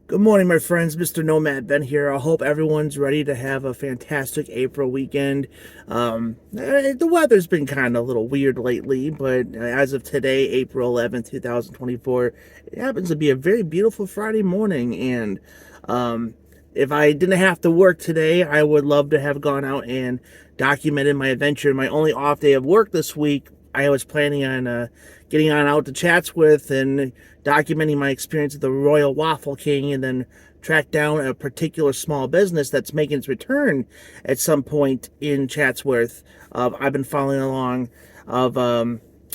Good morning, my friends. Mr. Nomad Ben here. I hope everyone's ready to have a fantastic April weekend. The weather's been kind of a little weird lately, but as of today, April 11th, 2024, it happens to be a very beautiful Friday morning. And um, if I didn't have to work today, I would love to have gone out and documented my adventure. My only off day of work this week, I was planning on getting on out to Chatsworth and documenting my experience at the Royal Waffle King, and then track down a particular small business that's making its return at some point in Chatsworth. I've been following along of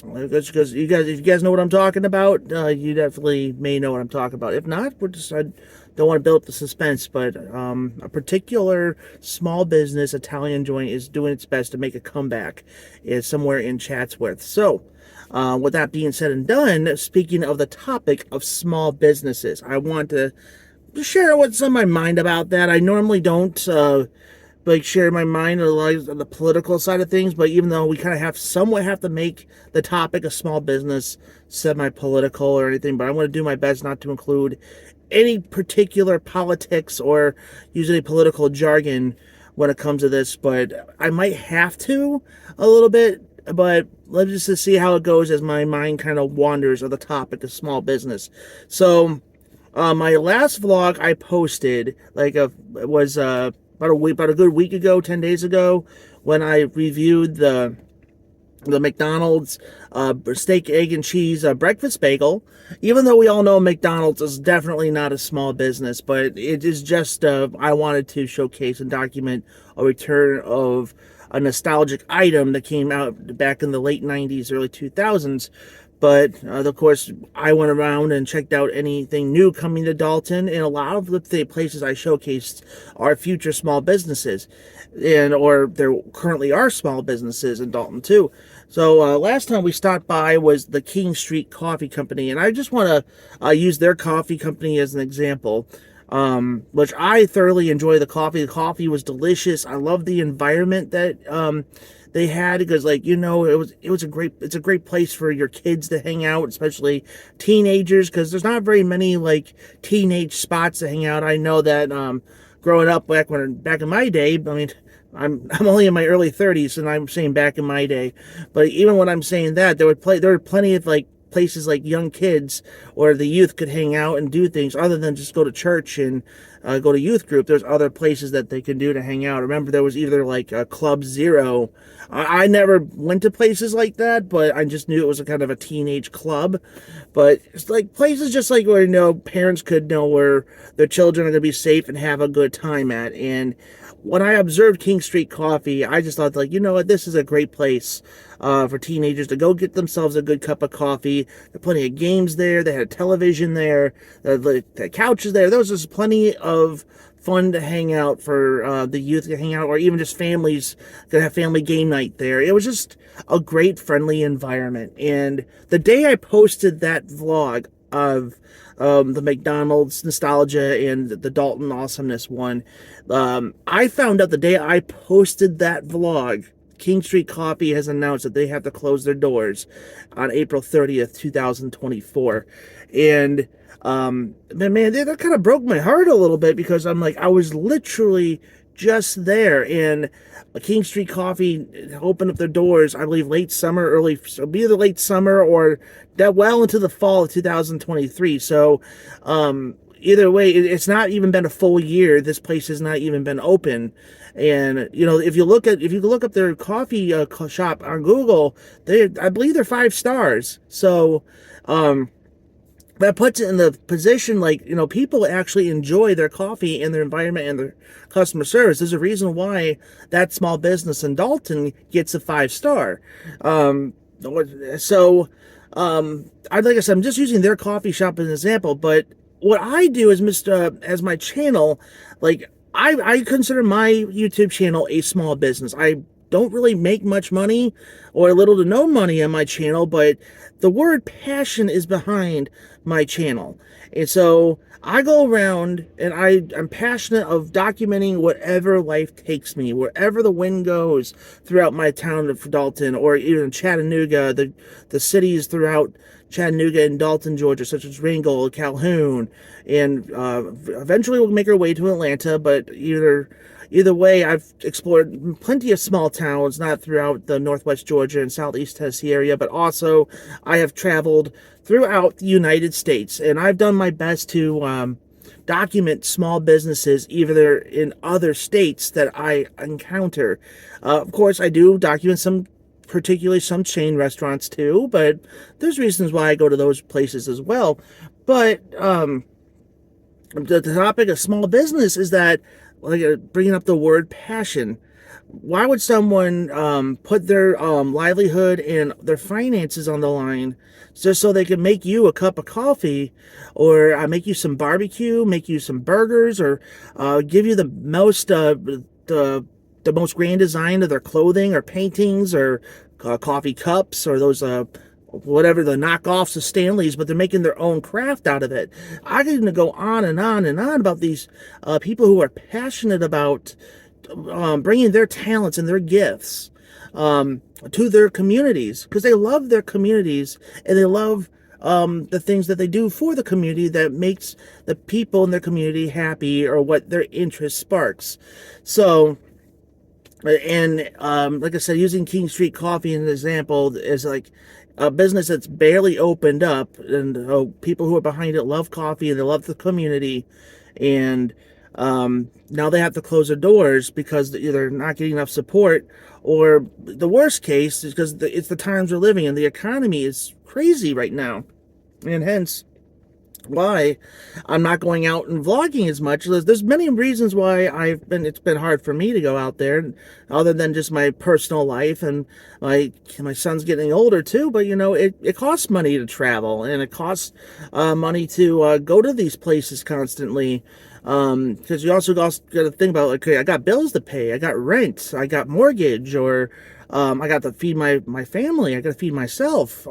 because if you guys know what I'm talking about, you definitely may know what I'm talking about. If not, I don't want to build up the suspense, but a particular small business Italian joint is doing its best to make a comeback, is somewhere in Chatsworth. So, with that being said and done, speaking of the topic of small businesses, I want to share what's on my mind about that. I normally don't share my mind on the political side of things, but even though we kind of somewhat have to make the topic of small business semi-political or anything, but I want to do my best not to include any particular politics or use any political jargon when it comes to this, but I might have to a little bit. But let's just see how it goes as my mind kind of wanders on the topic of small business. So, my last vlog I posted was about a good week ago, 10 days ago, when I reviewed the McDonald's steak, egg, and cheese breakfast bagel. Even though we all know McDonald's is definitely not a small business, but it is just I wanted to showcase and document a return of a nostalgic item that came out back in the late 90s, early 2000s. But of course, I went around and checked out anything new coming to Dalton, and a lot of the places I showcased are future small businesses, or there currently are small businesses in Dalton too. So last time we stopped by was the King Street Coffee Company, and I just want to use their coffee company as an example. Which I thoroughly enjoy the coffee. The coffee was delicious. I love the environment that they had, because it's a great place for your kids to hang out, especially teenagers, because there's not very many teenage spots to hang out. I know that growing up back in my day, I mean, I'm only in my early 30s, and I'm saying back in my day, but even when I'm saying that, there were plenty of places like young kids or the youth could hang out and do things other than just go to church and go to youth group. There's other places that they can do to hang out. Remember, there was either Club Zero. I never went to places like that, but I just knew it was a kind of a teenage club. But it's places just where parents could know where their children are going to be safe and have a good time at. And when I observed King Street Coffee, I just thought, what, this is a great place for teenagers to go get themselves a good cup of coffee. There are plenty of games there. They had a television there. The couches there. There was just plenty of fun to hang out for the youth to hang out, or even just families to have family game night there. It was just a great, friendly environment. And the day I posted that vlog of the McDonald's nostalgia and the Dalton awesomeness one, I found out the day I posted that vlog, King Street Coffee has announced that they have to close their doors on April 30th, 2024. And man, that kind of broke my heart a little bit, because I was literally just there, and King Street Coffee opened up their doors, I believe, late summer, be either late summer or that well into the fall of 2023. So, either way, it's not even been a full year. This place has not even been open. And if you look up their coffee shop on Google, I believe they're 5 stars. So, that puts it in the position people actually enjoy their coffee and their environment and their customer service. There's a reason why that small business in Dalton gets a 5-star. So, like I said, I'm just using their coffee shop as an example. But what I do is, as my channel, I consider my YouTube channel a small business. I don't really make much money or little to no money on my channel, but the word passion is behind my channel. And so I go around and I'm passionate of documenting whatever life takes me, wherever the wind goes throughout my town of Dalton, or even Chattanooga, the cities throughout Chattanooga and Dalton, Georgia, such as Ringgold, Calhoun, and eventually we'll make our way to Atlanta. But either way, I've explored plenty of small towns, not throughout the Northwest Georgia and Southeast Tennessee area, but also I have traveled throughout the United States, and I've done my best to document small businesses either in other states that I encounter. Of course, I do document particularly some chain restaurants too, but there's reasons why I go to those places as well. But the topic of small business is that, like, bringing up the word passion. Why would someone put their livelihood and their finances on the line just so they can make you a cup of coffee, or make you some barbecue, make you some burgers, or give you the most grand design of their clothing or paintings or coffee cups, or those whatever the knockoffs of Stanley's, but they're making their own craft out of it. I can go on and on and on about these people who are passionate about bringing their talents and their gifts to their communities, because they love their communities and they love the things that they do for the community that makes the people in their community happy, or what their interest sparks. So, and like I said, using King Street Coffee as an example is like a business that's barely opened up, and people who are behind it love coffee and they love the community, and now they have to close their doors because they're not getting enough support, or the worst case is because it's the times we're living in. The economy is crazy right now, and hence why I'm not going out and vlogging as much. There's many reasons why it's been hard for me to go out there, other than just my personal life, and my son's getting older too. But it costs money to travel, and it costs money to go to these places constantly, because you also got to think about, okay, I got bills to pay, I got rent, I got mortgage, or I got to feed my family, I got to feed myself.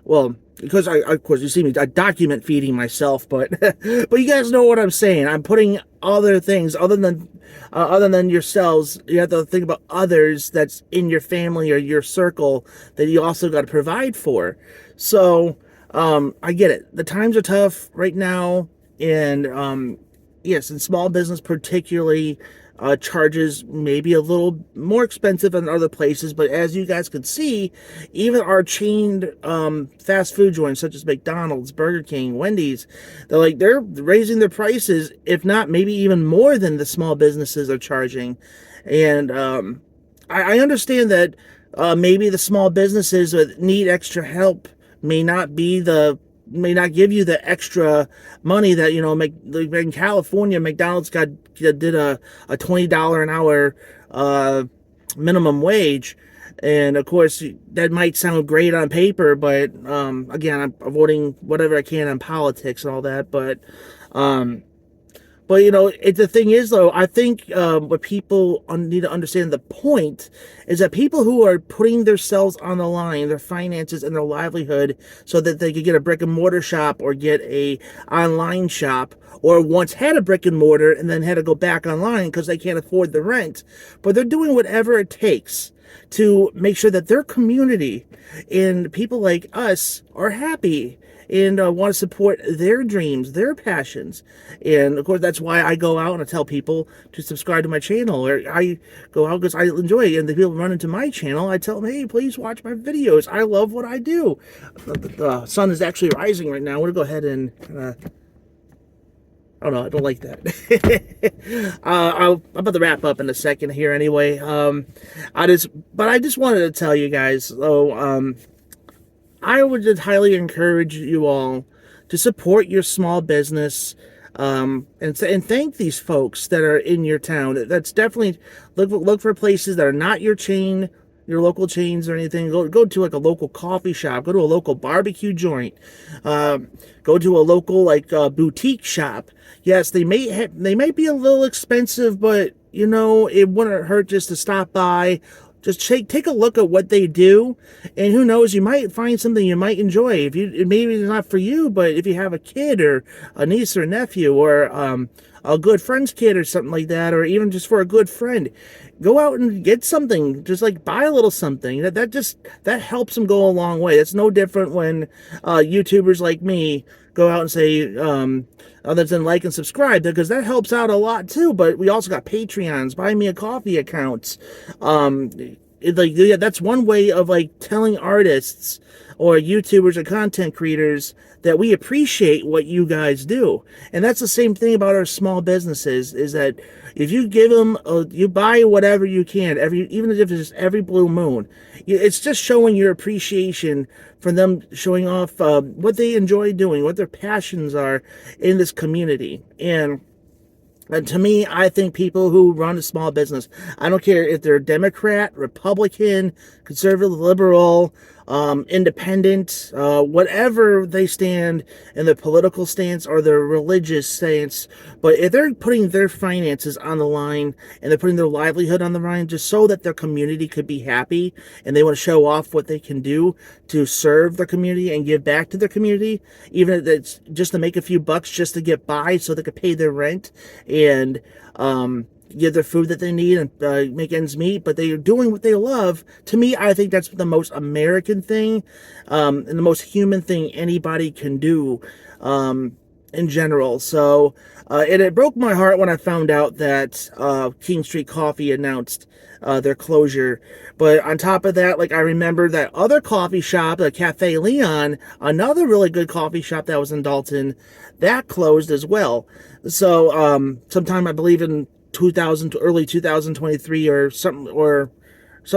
Well, because of course, you see me, I document feeding myself, but but you guys know what I'm saying. I'm putting other things other than yourselves. You have to think about others that's in your family or your circle that you also got to provide for. So I get it. The times are tough right now, and yes, in small business particularly, charges maybe a little more expensive than other places, but as you guys can see, even our chained fast food joints such as McDonald's, Burger King, Wendy's, they're raising their prices, if not maybe even more than the small businesses are charging. And I understand that maybe the small businesses that need extra help may not give you the extra money that, in California, McDonald's did a $20 an hour minimum wage. And of course, that might sound great on paper, but again, I'm avoiding whatever I can on politics and all that. But the thing is, though, I think what people need to understand, the point is that people who are putting themselves on the line, their finances and their livelihood, so that they could get a brick and mortar shop or get a online shop, or once had a brick and mortar and then had to go back online because they can't afford the rent, but they're doing whatever it takes to make sure that their community and people like us are happy and want to support their dreams, their passions. And of course, that's why I go out and I tell people to subscribe to my channel, or I go out because I enjoy it. And the people run into my channel, I tell them, hey, please watch my videos. I love what I do. The sun is actually rising right now. I'm going to go ahead and oh no, I don't like that. I'm about to wrap up in a second here anyway. I just wanted to tell you guys, though, I would just highly encourage you all to support your small business, and thank these folks that are in your town. That's definitely, look for places that are not your chain, your local chains or anything. Go to like a local coffee shop. Go to a local barbecue joint. Go to a local boutique shop. Yes, they might be a little expensive, but it wouldn't hurt just to stop by, just take a look at what they do, and who knows, you might find something you might enjoy. If you, maybe it's not for you, but if you have a kid or a niece or nephew or a good friend's kid or something like that, or even just for a good friend, go out and get something. Just like buy a little something. That helps them go a long way. It's no different when YouTubers like me go out and say, other than like and subscribe, because that helps out a lot too. But we also got Patreons, buy me a coffee accounts. Yeah, that's one way of like telling artists or YouTubers or content creators that we appreciate what you guys do. And that's the same thing about our small businesses, is that if you give them, you buy whatever you can, even if it's just every blue moon, it's just showing your appreciation for them, showing off what they enjoy doing, what their passions are in this community. And to me, I think people who run a small business, I don't care if they're Democrat, Republican, conservative, liberal, independent, whatever they stand in their political stance or their religious stance, but if they're putting their finances on the line and they're putting their livelihood on the line just so that their community could be happy, and they want to show off what they can do to serve their community and give back to their community, even if it's just to make a few bucks just to get by so they could pay their rent and get their food that they need and make ends meet, but they're doing what they love. To me, I think that's the most American thing and the most human thing anybody can do in general. So it broke my heart when I found out that King Street Coffee announced their closure. But on top of that, like, I remember that other coffee shop, the Cafe Leon, another really good coffee shop that was in Dalton, that closed as well. So sometime, I believe in early 2023 or something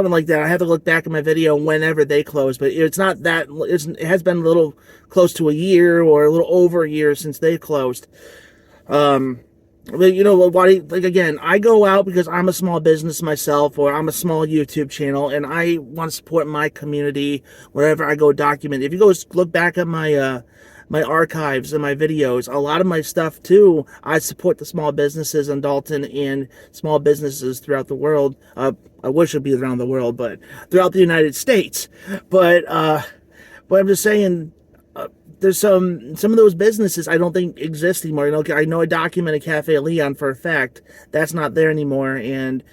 like that. I have to look back at my video whenever they closed, but it's not that, it has been a little close to a year or a little over a year since they closed. But you know, like, again, I go out because I'm a small business myself, or I'm a small YouTube channel, and I want to support my community wherever I go document. If you go look back at my my archives and my videos, a lot of my stuff too, I support the small businesses in Dalton and small businesses throughout the world. I wish it'd be around the world, but throughout the United States. But I'm just saying, there's some of those businesses I don't think exist anymore. You know, I know I documented Cafe Leon for a fact. That's not there anymore. And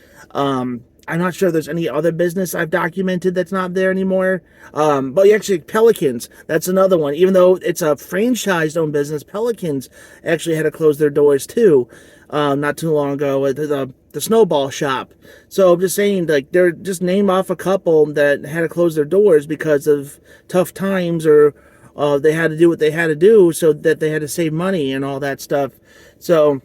I'm not sure there's any other business I've documented that's not there anymore. But actually, Pelicans, that's another one. Even though it's a franchise-owned business, Pelicans actually had to close their doors too, not too long ago. The Snowball Shop. So I'm just saying, like, they're just name off a couple that had to close their doors because of tough times, or they had to do what they had to do so that they had to save money and all that stuff. So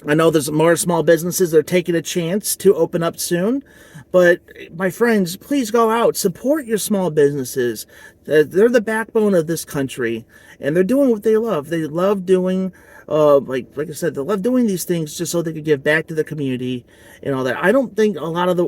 I know there's more small businesses that are taking a chance to open up soon, but my friends, please go out, support your small businesses. They're the backbone of this country, and they're doing what they love. They love doing, like I said, they love doing these things just so they could give back to the community and all that. I don't think a lot of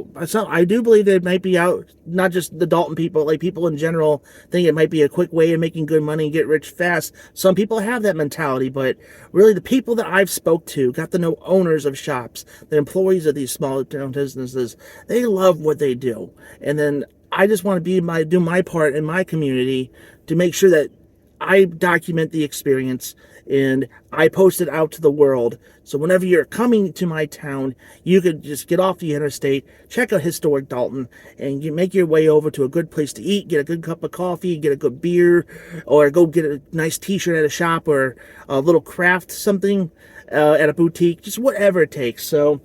I do believe they might be out, not just the Dalton people, like people in general think it might be a quick way of making good money and get rich fast. Some people have that mentality, but really the people that I've spoke to, got to know owners of shops, the employees of these small businesses, they love what they do. And then I just want to do my part in my community to make sure that I document the experience and I post it out to the world. So whenever you're coming to my town, you could just get off the interstate, check out historic Dalton, and you make your way over to a good place to eat, get a good cup of coffee, get a good beer, or go get a nice t-shirt at a shop, or a little craft something at a boutique, just whatever it takes. So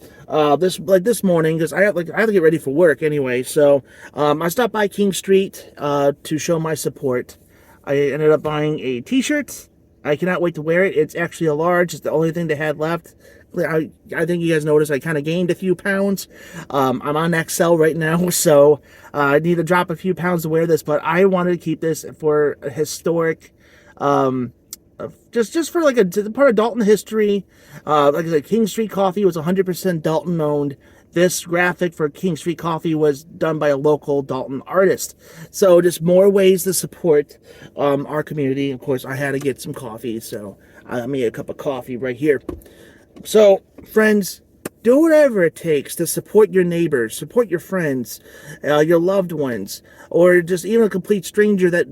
this morning, because I have to get ready for work anyway, so I stopped by King Street to show my support. I ended up buying a t-shirt. I cannot wait to wear it. It's actually a large. It's the only thing they had left. I think you guys noticed I kind of gained a few pounds. I'm on XL right now, so I need to drop a few pounds to wear this, but I wanted to keep this for a historic, just for like a part of Dalton history. Like I said, King Street Coffee was 100% Dalton owned. This graphic for King Street Coffee was done by a local Dalton artist. So just more ways to support our community. Of course, I had to get some coffee, so I made a cup of coffee right here. So, friends, Do whatever it takes to support your neighbors, support your friends, your loved ones, or just even a complete stranger that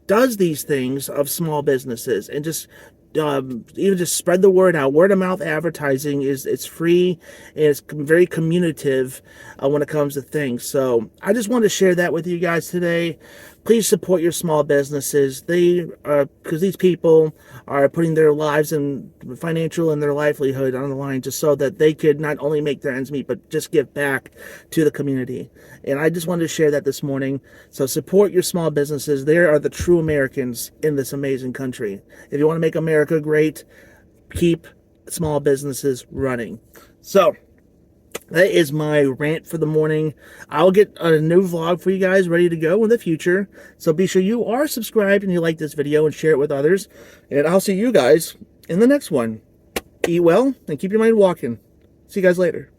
does these things of small businesses, and just even just spread the word out. Word of mouth advertising it's free and it's very communicative when it comes to things. So I just wanted to share that with you guys today. Please support your small businesses. They are, because these people are putting their lives and financial and their livelihood on the line just so that they could not only make their ends meet, but just give back to the community. And I just wanted to share that this morning. So support your small businesses. They are the true Americans in this amazing country. If you want to make America great, keep small businesses running. So that is my rant for the morning. I'll get a new vlog for you guys ready to go in the future. So be sure you are subscribed and you like this video and share it with others. And I'll see you guys in the next one. Eat well and keep your mind walking. See you guys later.